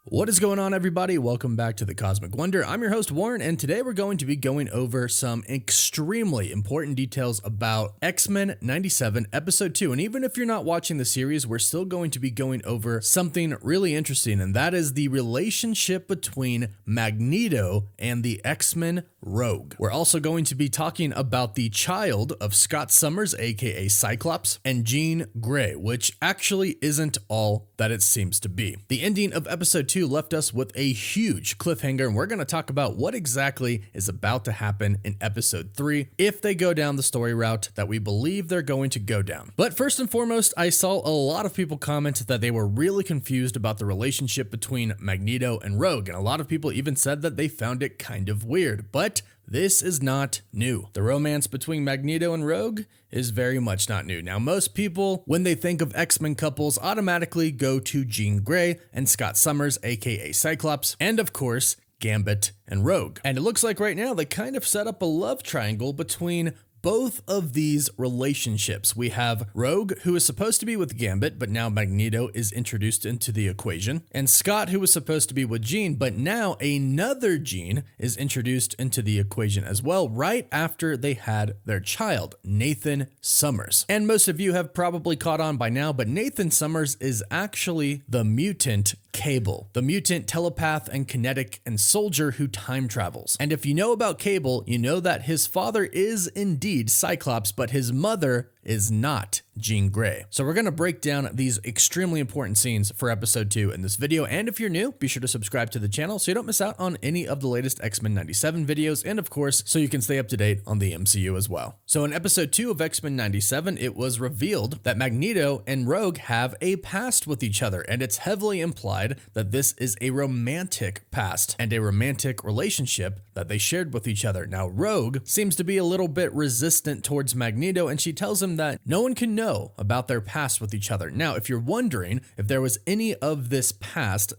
What is going on, everybody? Welcome back to the Cosmic Wonder. I'm your host, Warren, and today we're going to be going over some extremely important details about X-Men 97 Episode 2. And even if you're not watching the series, we're still going to be going over something really interesting, and that is the relationship between Magneto and the X-Men Rogue. We're also going to be talking about the child of Scott Summers, aka Cyclops, and Jean Grey, which actually isn't all that it seems to be. The ending of Episode 2 left us with a huge cliffhanger, and we're going to talk about what exactly is about to happen in Episode 3 if they go down the story route that we believe they're going to go down. But first and foremost, I saw a lot of people comment that they were really confused about the relationship between Magneto and Rogue, and a lot of people even said that they found it kind of weird. But this is not new. The romance between Magneto and Rogue is very much not new. Now, most people, when they think of X-Men couples, automatically go to Jean Grey and Scott Summers, aka Cyclops, and of course, Gambit and Rogue. And it looks like right now they kind of set up a love triangle between both of these relationships. We have Rogue, who is supposed to be with Gambit, but now Magneto is introduced into the equation, and Scott, who was supposed to be with Jean, but now another Jean is introduced into the equation as well, right after they had their child, Nathan Summers. And most of you have probably caught on by now, but Nathan Summers is actually the mutant Cable, the mutant telepath and kinetic and soldier who time travels. And if you know about Cable, you know that his father is indeed Cyclops, but his mother is not Jean Grey. So we're going to break down these extremely important scenes for Episode 2 in this video. And if you're new, be sure to subscribe to the channel so you don't miss out on any of the latest X-Men 97 videos, and of course, so you can stay up to date on the MCU as well. So in Episode 2 of X-Men 97, it was revealed that Magneto and Rogue have a past with each other, and it's heavily implied that this is a romantic past and a romantic relationship that they shared with each other. Now, Rogue seems to be a little bit resistant towards Magneto, and she tells him that no one can know about their past with each other. Now, if you're wondering if there was any of this past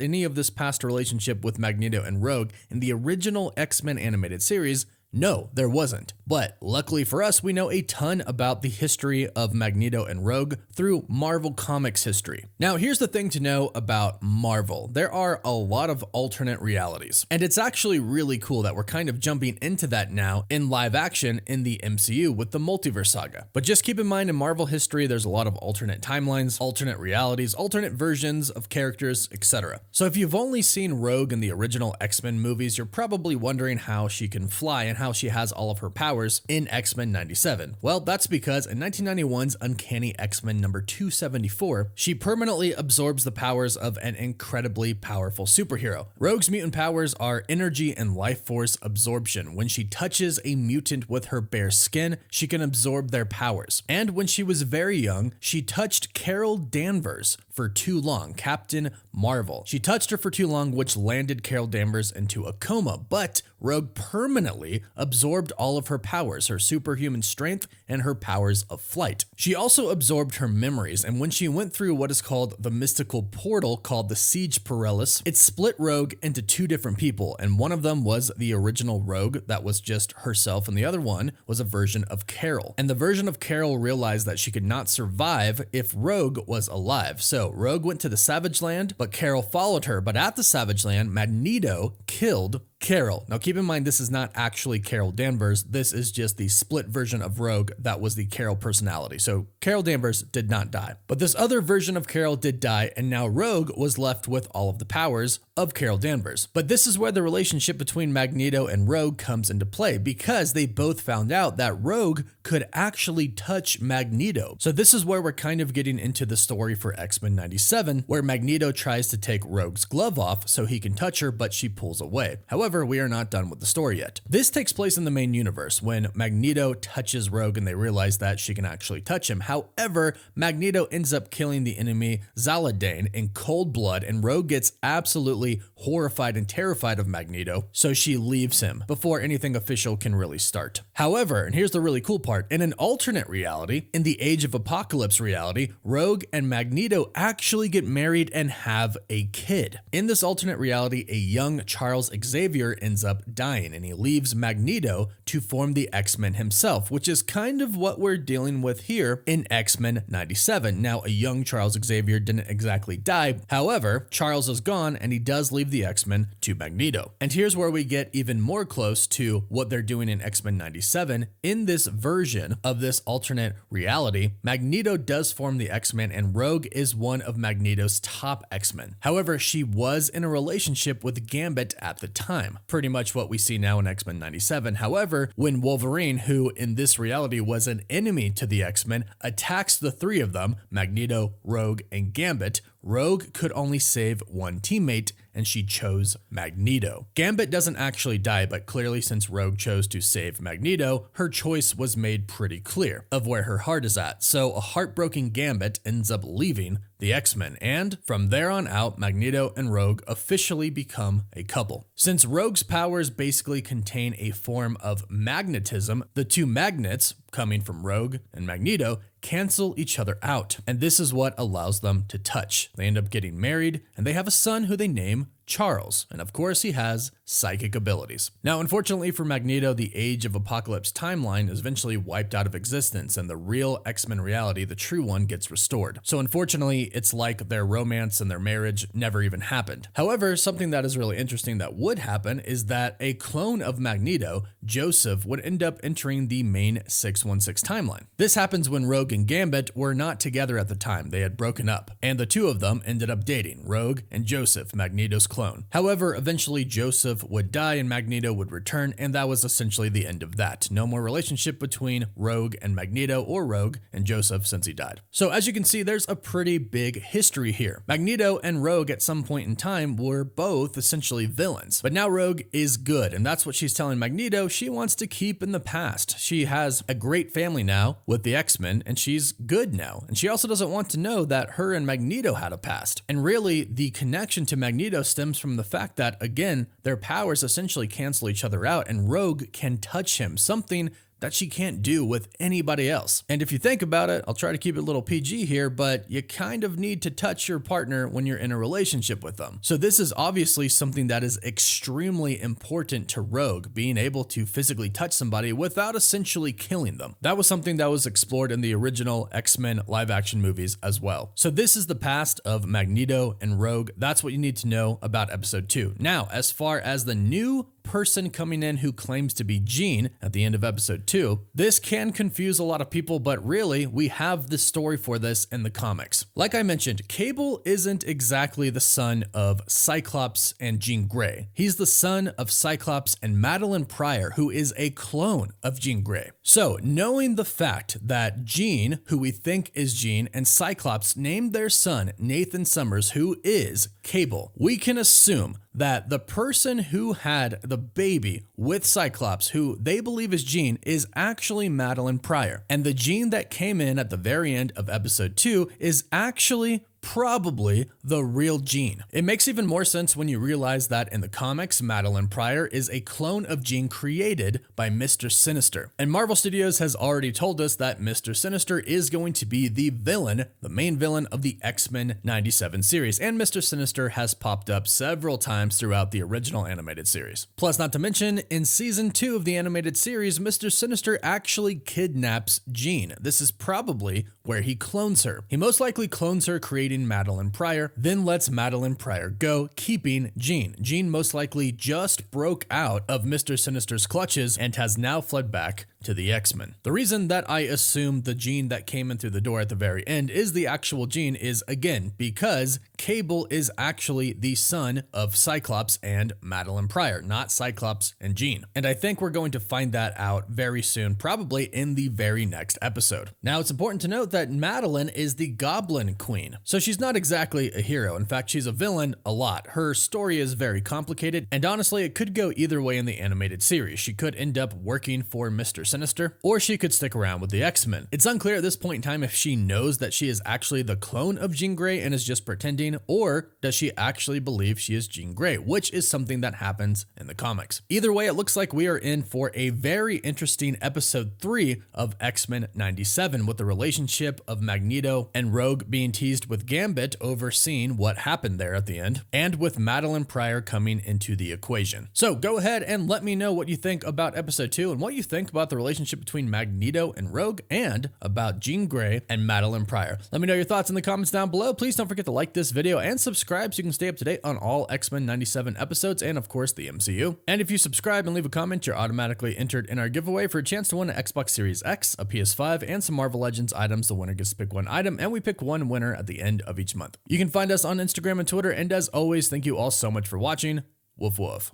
relationship with Magneto and Rogue in the original X-Men animated series, no, there wasn't. But luckily for us, we know a ton about the history of Magneto and Rogue through Marvel Comics history. Now, here's the thing to know about Marvel. There are a lot of alternate realities, and it's actually really cool that we're kind of jumping into that now in live action in the MCU with the Multiverse Saga. But just keep in mind, in Marvel history, there's a lot of alternate timelines, alternate realities, alternate versions of characters, etc. So if you've only seen Rogue in the original X-Men movies, you're probably wondering how she can fly and how she has all of her powers in X-Men 97. Well, that's because in 1991's Uncanny X-Men number 274, she permanently absorbs the powers of an incredibly powerful superhero. Rogue's mutant powers are energy and life force absorption. When she touches a mutant with her bare skin, she can absorb their powers. And when she was very young, she touched Carol Danvers for too long, Captain Marvel. She touched her for too long, which landed Carol Danvers into a coma, but Rogue permanently absorbed all of her powers, her superhuman strength, and her powers of flight. She also absorbed her memories, and when she went through what is called the mystical portal called the Siege Perilous, it split Rogue into two different people, and one of them was the original Rogue that was just herself, and the other one was a version of Carol. And the version of Carol realized that she could not survive if Rogue was alive. So Rogue went to the Savage Land, but Carol followed her. But at the Savage Land, Magneto killed Carol. Now keep in mind, this is not actually Carol Danvers. This is just the split version of Rogue that was the Carol personality. So Carol Danvers did not die. But this other version of Carol did die, and now Rogue was left with all of the powers of Carol Danvers. But this is where the relationship between Magneto and Rogue comes into play, because they both found out that Rogue could actually touch Magneto. So this is where we're kind of getting into the story for X-Men 97, where Magneto tries to take Rogue's glove off so he can touch her, but she pulls away. However, we are not done with the story yet. This takes place in the main universe when Magneto touches Rogue and they realize that she can actually touch him. However, Magneto ends up killing the enemy Zaladane in cold blood, and Rogue gets absolutely horrified and terrified of Magneto, so she leaves him before anything official can really start. However, and here's the really cool part, in an alternate reality, in the Age of Apocalypse reality, Rogue and Magneto actually get married and have a kid. In this alternate reality, a young Charles Xavier ends up dying and he leaves Magneto to form the X-Men himself, which is kind of what we're dealing with here in X-Men 97. Now, a young Charles Xavier didn't exactly die. However, Charles is gone and he does leave the X-Men to Magneto. And here's where we get even more close to what they're doing in X-Men 97. In this version of this alternate reality, Magneto does form the X-Men and Rogue is one of Magneto's top X-Men. However, she was in a relationship with Gambit at the time, pretty much what we see now in X-Men 97. However, when Wolverine, who in this reality was an enemy to the X-Men, attacks the three of them, Magneto, Rogue, and Gambit, Rogue could only save one teammate, and she chose Magneto. Gambit doesn't actually die, but clearly since Rogue chose to save Magneto, her choice was made pretty clear of where her heart is at. So a heartbroken Gambit ends up leaving the X-Men, and from there on out, Magneto and Rogue officially become a couple. Since Rogue's powers basically contain a form of magnetism, the two magnets, coming from Rogue and Magneto, cancel each other out, and this is what allows them to touch. They end up getting married, and they have a son who they name Charles, and of course he has psychic abilities. Now, unfortunately for Magneto, the Age of Apocalypse timeline is eventually wiped out of existence, and the real X-Men reality, the true one, gets restored. So unfortunately, it's like their romance and their marriage never even happened. However, something that is really interesting that would happen is that a clone of Magneto, Joseph, would end up entering the main 616 timeline. This happens when Rogue and Gambit were not together at the time. They had broken up, and the two of them ended up dating, Rogue and Joseph, Magneto's clone. However, eventually Joseph would die and Magneto would return, and that was essentially the end of that. No more relationship between Rogue and Magneto, or Rogue and Joseph, since he died. So as you can see, there's a pretty big history here. Magneto and Rogue at some point in time were both essentially villains, but now Rogue is good, and that's what she's telling Magneto she wants to keep in the past. She has a great family now with the X-Men, and she's good now, and she also doesn't want to know that her and Magneto had a past. And really, the connection to Magneto stems from the fact that, again, their powers essentially cancel each other out, and Rogue can touch him, something that she can't do with anybody else. And if you think about it, I'll try to keep it a little PG here, but you kind of need to touch your partner when you're in a relationship with them. So this is obviously something that is extremely important to Rogue, being able to physically touch somebody without essentially killing them. That was something that was explored in the original X-Men live action movies as well. So this is the past of Magneto and Rogue. That's what you need to know about episode 2. Now, as far as the new person coming in who claims to be Jean at the end of episode 2, this can confuse a lot of people, but really, we have the story for this in the comics. Like I mentioned, Cable isn't exactly the son of Cyclops and Jean Grey. He's the son of Cyclops and Madalyn Pryor, who is a clone of Jean Grey. So, knowing the fact that Jean, who we think is Jean, and Cyclops named their son Nathan Summers, who is Cable, we can assume that the person who had the baby with Cyclops, who they believe is Jean, is actually Madalyn Pryor. And the Jean that came in at the very end of episode 2 is actually probably the real Jean. It makes even more sense when you realize that in the comics, Madalyn Pryor is a clone of Jean created by Mr. Sinister. And Marvel Studios has already told us that Mr. Sinister is going to be the villain, the main villain of the X-Men 97 series. And Mr. Sinister has popped up several times throughout the original animated series. Plus, not to mention, in season 2 of the animated series, Mr. Sinister actually kidnaps Jean. This is probably where he clones her. He most likely clones her, creating Madalyn Pryor, then lets Madalyn Pryor go, keeping Jean. Jean most likely just broke out of Mr. Sinister's clutches and has now fled back to the X-Men. The reason that I assume the Jean that came in through the door at the very end is the actual Jean is, again, because Cable is actually the son of Cyclops and Madalyn Pryor, not Cyclops and Jean. And I think we're going to find that out very soon, probably in the very next episode. Now, it's important to note that Madalyn is the Goblin Queen, so she's not exactly a hero. In fact, she's a villain a lot. Her story is very complicated, and honestly, it could go either way in the animated series. She could end up working for Mr. Sinister, or she could stick around with the X-Men. It's unclear at this point in time if she knows that she is actually the clone of Jean Grey and is just pretending, or does she actually believe she is Jean Grey, which is something that happens in the comics. Either way, it looks like we are in for a very interesting episode 3 of X-Men 97, with the relationship of Magneto and Rogue being teased with Gambit overseeing what happened there at the end, and with Madalyn Pryor coming into the equation. So go ahead and let me know what you think about episode 2 and what you think about the relationship between Magneto and Rogue and about Jean Grey and Madalyn Pryor. Let me know your thoughts in the comments down below. Please don't forget to like this video and subscribe so you can stay up to date on all X-Men 97 episodes and of course the MCU. And if you subscribe and leave a comment, you're automatically entered in our giveaway for a chance to win an Xbox Series X, a PS5, and some Marvel Legends items. The winner gets to pick one item, and we pick one winner at the end of each month. You can find us on Instagram and Twitter, and as always, thank you all so much for watching. Woof woof.